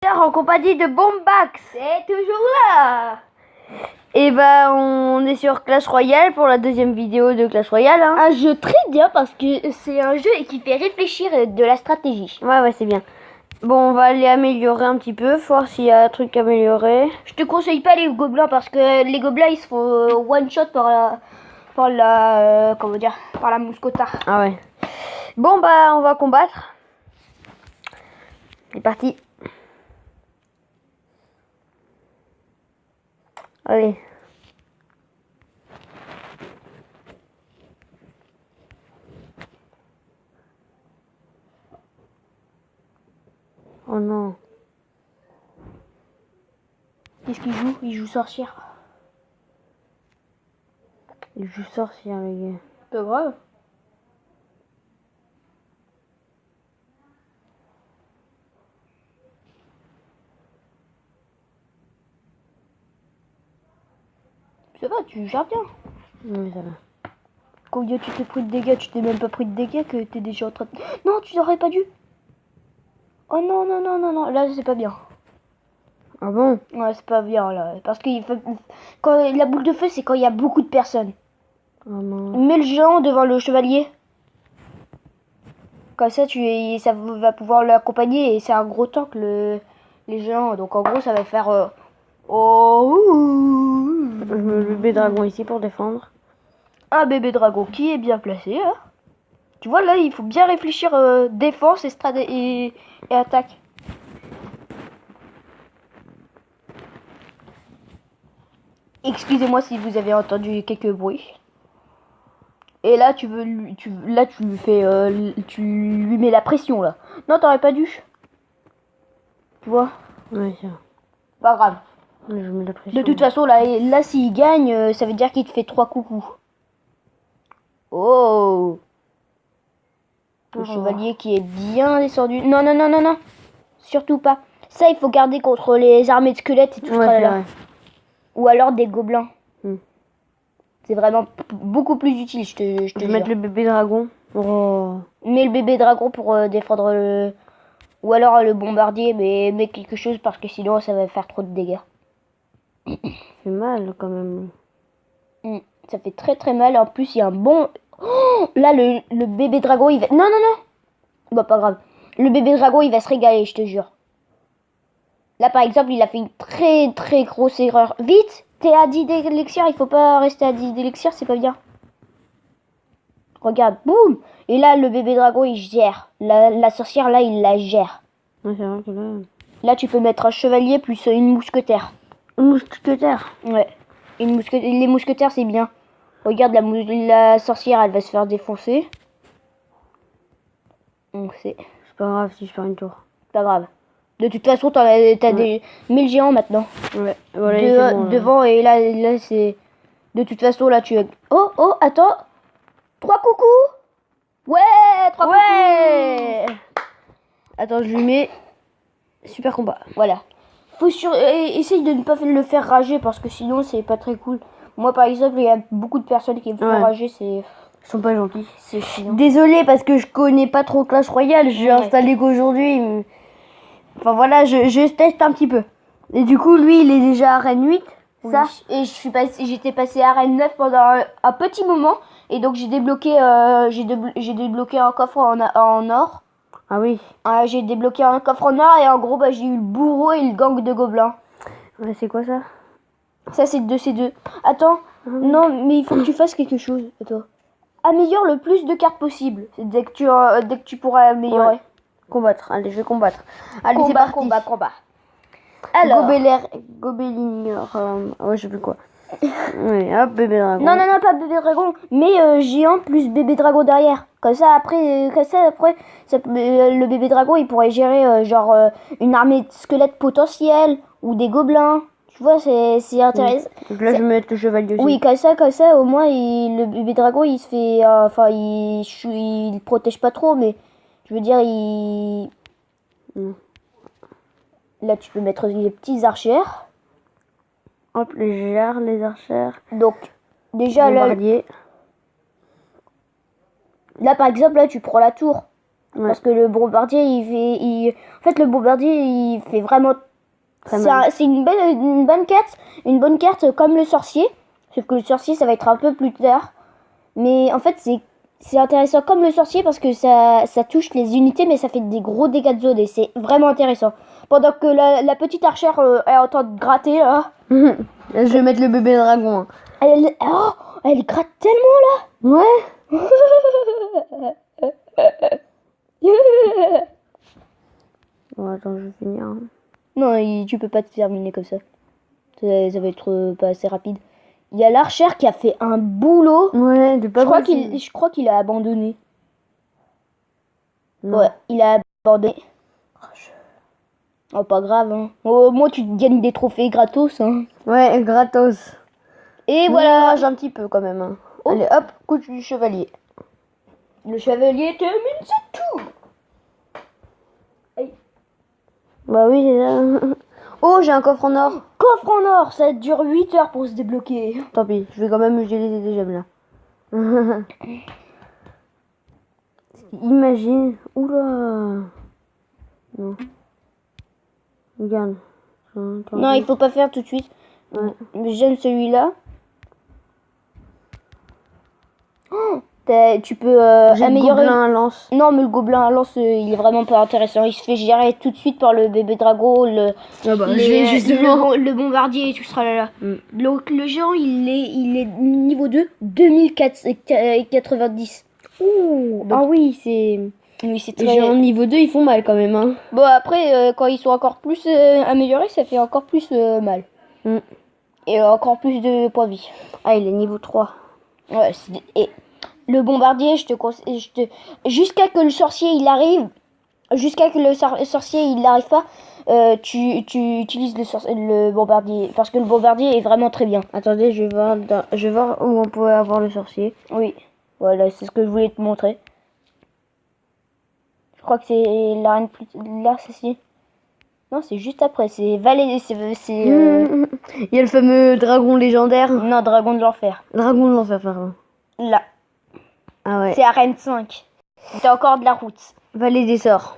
Gamer en compagnie de Bombax. C'est toujours là. Et bah on est sur Clash Royale pour la deuxième vidéo de Clash Royale. Hein. Un jeu très bien parce que c'est un jeu qui fait réfléchir de la stratégie. Ouais c'est bien. Bon, on va aller améliorer un petit peu, voir s'il y a un truc à améliorer. Je te conseille pas les gobelins parce que les gobelins ils se font one shot par la mousquetard. Ah ouais. Bon bah on va combattre. C'est parti. Allez. Oh non. Qu'est-ce qu'il joue? Il joue sorcière. Il joue sorcière les gars. Pas grave. Ça va, tu gères bien. Oui ça va. Combien tu t'es pris de dégâts? Tu t'es même pas pris de dégâts que t'es déjà en train de... Non, tu n'aurais pas dû. Oh non, non, non, non, non. Là, c'est pas bien. Ah bon? Ouais, c'est pas bien, là. Parce que quand la boule de feu, c'est quand il y a beaucoup de personnes. Oh non. Mets le géant devant le chevalier. Comme ça, ça va pouvoir l'accompagner. Et c'est un gros tank, les géants. Donc, en gros, ça va faire... Oh. Je mets le bébé dragon ici pour défendre. Un bébé dragon qui est bien placé. Hein. Tu vois, là, il faut bien réfléchir défense et attaque. Excusez-moi si vous avez entendu quelques bruits. Et là, tu lui fais, tu lui mets la pression là. Non, t'aurais pas dû. Tu vois. Ouais ça. Pas grave. Je mets la pression. De toute façon, là, s'il gagne, ça veut dire qu'il te fait 3 coucous. Oh. Le chevalier qui est bien descendu. Non, non, non, non, non. Surtout pas. Ça, il faut garder contre les armées de squelettes et tout ça là. Ou alors des gobelins. C'est vraiment beaucoup plus utile, je te Je vais jure. mettre le bébé dragon. Oh. Mets le bébé dragon pour défendre le... Ou alors le bombardier, mais mets quelque chose parce que sinon ça va faire trop de dégâts. C'est mal quand même. Ça fait très très mal. En plus, il y a un bon... Oh, là, le bébé dragon, il va... Non, non, non. Bah, pas grave. Le bébé dragon, il va se régaler, je te jure. Là, par exemple, il a fait une très très grosse erreur. Vite, t'es à 10 d'élixir, il faut pas rester à 10 d'élixir, c'est pas bien. Regarde, boum. Et là, le bébé dragon, il gère. La sorcière, là, il la gère. Ouais, c'est vrai que là... Là, tu peux mettre un chevalier plus une mousquetaire. Une mousquetaire. Ouais. Les mousquetaires, c'est bien. Regarde, la sorcière, elle va se faire défoncer. Donc, c'est pas grave si je fais une tour. pas grave. De toute façon, t'as des 1000 géants maintenant. Ouais, voilà. Bon, devant, et là c'est... De toute façon, là, tu... Oh, oh, attends. 3 coucous. Ouais, 3 coucous. Attends, je lui mets... Super combat. Voilà. Essaye de ne pas le faire rager parce que sinon, c'est pas très cool. Moi, par exemple, il y a beaucoup de personnes qui me font rager, c'est... Ils sont pas gentils. C'est chiant. Désolée parce que je connais pas trop Clash Royale. J'ai installé qu'aujourd'hui. Enfin voilà, je teste un petit peu. Et du coup, lui, il est déjà à arène 8. Oui. Ça. Et j'étais passé à arène 9 pendant un petit moment. Et donc, j'ai débloqué un coffre en or. Ah oui. J'ai débloqué un coffre en or et en gros, j'ai eu le bourreau et le gang de gobelins. Ouais, c'est quoi ça? Ça, c'est de ces deux. Attends, non, mais il faut que tu fasses quelque chose. Attends. Améliore le plus de cartes possible. Dès que tu pourras améliorer. Ouais. Combattre. Allez, je vais combattre. Allez, c'est parti. Combat. Alors. Gobeliner. Ouais, je sais plus quoi. Ouais, hop, bébé dragon. Non, pas bébé dragon. Mais géant plus bébé dragon derrière. Comme ça, après, le bébé dragon, il pourrait gérer une armée de squelettes potentiels ou des gobelins. Tu vois, c'est intéressant. Donc là, je vais mettre le chevalier aussi. Oui, comme ça, au moins, le bébé dragon, il se fait... il protège pas trop, mais... Je veux dire, Là, tu peux mettre les petits archères. Hop, les archères. Donc, déjà, bombardier. là, par exemple, là, tu prends la tour. Ouais. Parce que le bombardier, en fait, le bombardier, il fait vraiment... Très mal. C'est une bonne carte comme le sorcier. Sauf que le sorcier, ça va être un peu plus tard. Mais en fait, c'est intéressant comme le sorcier parce que ça touche les unités, mais ça fait des gros dégâts de zone et c'est vraiment intéressant. Pendant que la petite archère est en train de gratter, là. Je vais mettre le bébé dragon. Hein. Elle gratte tellement, là. Ouais. Bon, attends, je vais finir. Hein. Non, tu peux pas te terminer comme ça. Ça va être pas assez rapide. Il y a l'archère qui a fait un boulot. Ouais, de pas possible. Je crois qu'il a abandonné. Non. Ouais, il a abandonné. Oh, pas grave, hein. Au moins, tu gagnes des trophées gratos, hein. Ouais, gratos. Et Mais voilà. il rage un petit peu quand même. Hein. Oh. Allez, hop, coup du chevalier. Le chevalier termine ce tour. Bah oui, c'est ça. Oh, j'ai un coffre en or. Coffre en or, ça dure 8 heures pour se débloquer. Tant pis, je vais quand même utiliser des gemmes là. Imagine. Oula. Non. Regarde. Non, il faut pas faire tout de suite. Ouais. Mais j'aime celui-là. Oh, tu peux J'ai le améliorer. gobelin à lance. Non, mais le gobelin à lance, il est vraiment pas intéressant. Il se fait gérer tout de suite par le bébé dragon, Ah bah, je vais justement. le bombardier et tout sera là. Mm. Donc le géant, il est niveau 2, 2090. Ouh. Donc- Ah oui, c'est. Oui, c'est Les très... géants niveau 2, ils font mal quand même. Hein. Bon, après, quand ils sont encore plus améliorés, ça fait encore plus mal. Mm. Et encore plus de points de vie. Ah, il est niveau 3. Ouais, et le bombardier, jusqu'à que le sorcier il arrive, jusqu'à que le sorcier il n'arrive pas, tu utilises le bombardier parce que le bombardier est vraiment très bien. Attendez, je vais voir où on pourrait avoir le sorcier. Oui, voilà, c'est ce que je voulais te montrer. Je crois que c'est l'arène plus là, ceci. Non, c'est juste après, c'est Vallée, Il y a le fameux dragon légendaire. non, Dragon de l'enfer. Dragon de l'enfer, pardon. Là, Ah ouais. c'est arène 5. T'as encore de la route. Vallée des sorts.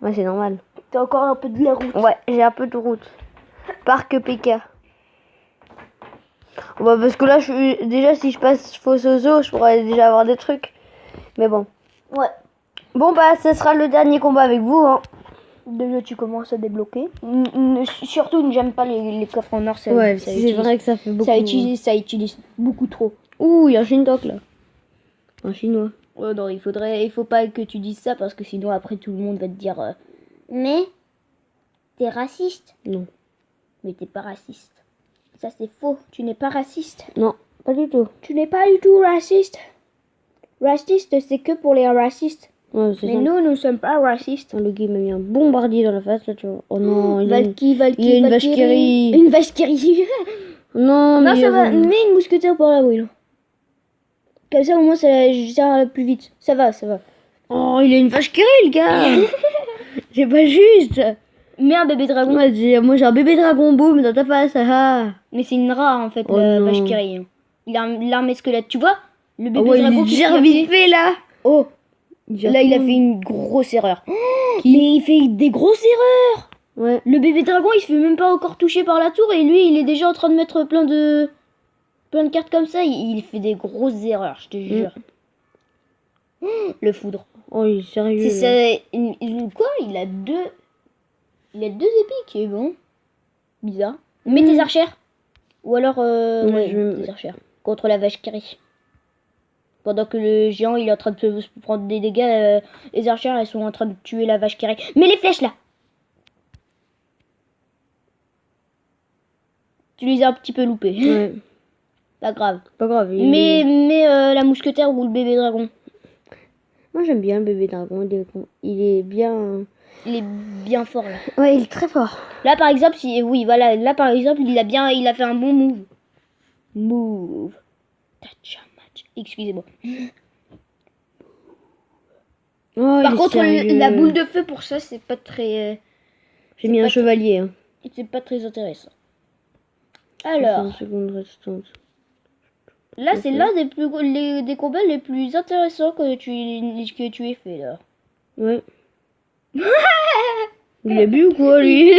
Ouais, c'est normal. T'as encore un peu de la route. Ouais, j'ai un peu de route. Parc PK. Bah, parce que là, déjà, si je passe faux Ozo, je pourrais déjà avoir des trucs. Mais bon. Ouais. Bon, bah, ce sera le dernier combat avec vous. Hein. Déjà, tu commences à débloquer. Surtout, j'aime pas les coffres en or. Ouais, c'est vrai que ça fait beaucoup. Ça utilise beaucoup trop. Ouh, il y a un Shintok là. Un chinois. Oh non, il faut pas que tu dises ça parce que sinon après tout le monde va te dire mais t'es raciste. Non. Mais t'es pas raciste. Ça c'est faux. Tu n'es pas raciste. Non, pas du tout. Tu n'es pas du tout raciste. Raciste, c'est que pour les racistes. Ouais, c'est Mais ça. nous ne sommes pas racistes. Le gars m'a mis un bombardier dans la face là, tu vois. Oh non, il a Valky, il y a une vache qui rit. Une vache qui rit. Non, mais Non, ça va. Mets une mousquetaire par là, oui. Comme ça, au moins, ça sert plus vite. Ça va, ça va. Oh, il a une vache qui rit, le gars. C'est pas juste. Mets un bébé dragon. Moi j'ai un bébé dragon boum dans ta face. Ah. Mais c'est une rare, en fait, Oh la non. vache qui rit. Il a l'armée squelette. Tu vois le bébé Oh ouais, dragon il qui gère vite fait là. Oh, Gère là, il a tout. fait une grosse erreur. Mais il fait des grosses erreurs. Ouais. Le bébé dragon, il se fait même pas encore toucher par la tour. Et lui, il est déjà en train de mettre plein de cartes comme ça. Il fait des grosses erreurs, je te jure. Le foudre. Oh, il est sérieux. C'est là. ça. Quoi Il a deux épiques. Bon. Bizarre. Mets tes archères. Ou alors, Ouais, je vais- tes archères. Contre la vache qui rit. Pendant que le géant, il est en train de se prendre des dégâts, les archères, elles sont en train de tuer la vache qui rit. Mets les flèches là. Tu les as un petit peu loupées. Ouais. Pas grave. Pas grave. Mets la mousquetaire ou le bébé dragon. Moi j'aime bien le bébé dragon. Il est bien. Il est bien fort là. Ouais, il est très fort. Là par exemple, oui voilà, là par exemple, il a fait un bon move. Move. Touch a match. Excusez-moi. Oh, Par il est contre, sérieux. la boule de feu pour ça, c'est pas très, J'ai mis un chevalier. Hein. c'est pas très intéressant. Alors, 60 secondes restantes. là c'est l'un des combats les plus intéressants que tu aies fait là. Ouais. Il a bu ou quoi, lui?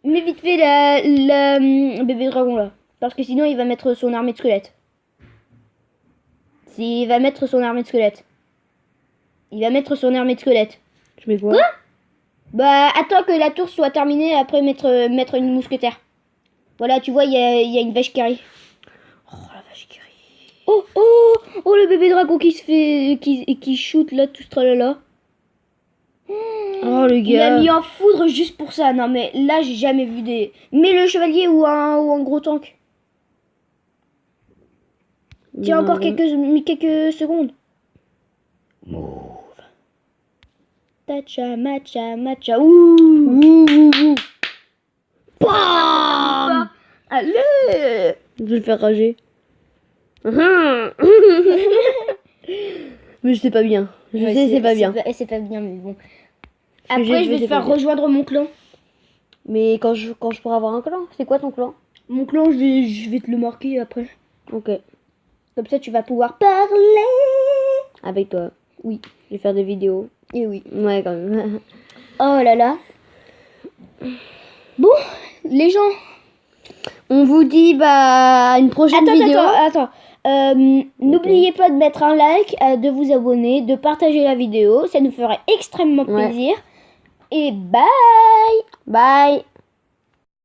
Mais vite fait, la bébé dragon, là. Parce que sinon, il va mettre son armée de squelettes. Il va mettre son armée de squelettes. Il va mettre son armée de squelettes. Je mets quoi? Quoi? Bah, attends que la tour soit terminée, après mettre une mousquetaire. Voilà, tu vois, il y a une vache qui arrive. Oh, la vache qui rit. Oh, le bébé dragon qui se fait... qui shoot, là, tout ce tralala. Oh, le Il a gars. mis en foudre juste pour ça. Non, mais là, j'ai jamais vu des... Mais le chevalier ou un gros tank. Tiens, encore quelques secondes. Move. Tacha, matcha, matcha. Ouh. Bam! Allez. Je vais le faire rager. Mais je sais pas bien. Je sais, c'est pas bien. C'est pas bien, mais bon. Ce que Après, j'ai je vu, vais te c'est pas faire bien. rejoindre mon clan. Mais quand je pourrai avoir un clan, c'est quoi ton clan? Mon clan, je vais te le marquer après. Ok. Comme ça, tu vas pouvoir parler. Avec toi. Oui. Je vais faire des vidéos. Et oui. Ouais, quand même. Oh là là. Bon, les gens. On vous dit à une prochaine vidéo. Attends. N'oubliez pas de mettre un like, de vous abonner, de partager la vidéo. Ça nous ferait extrêmement Ouais. plaisir. Et bye. Bye.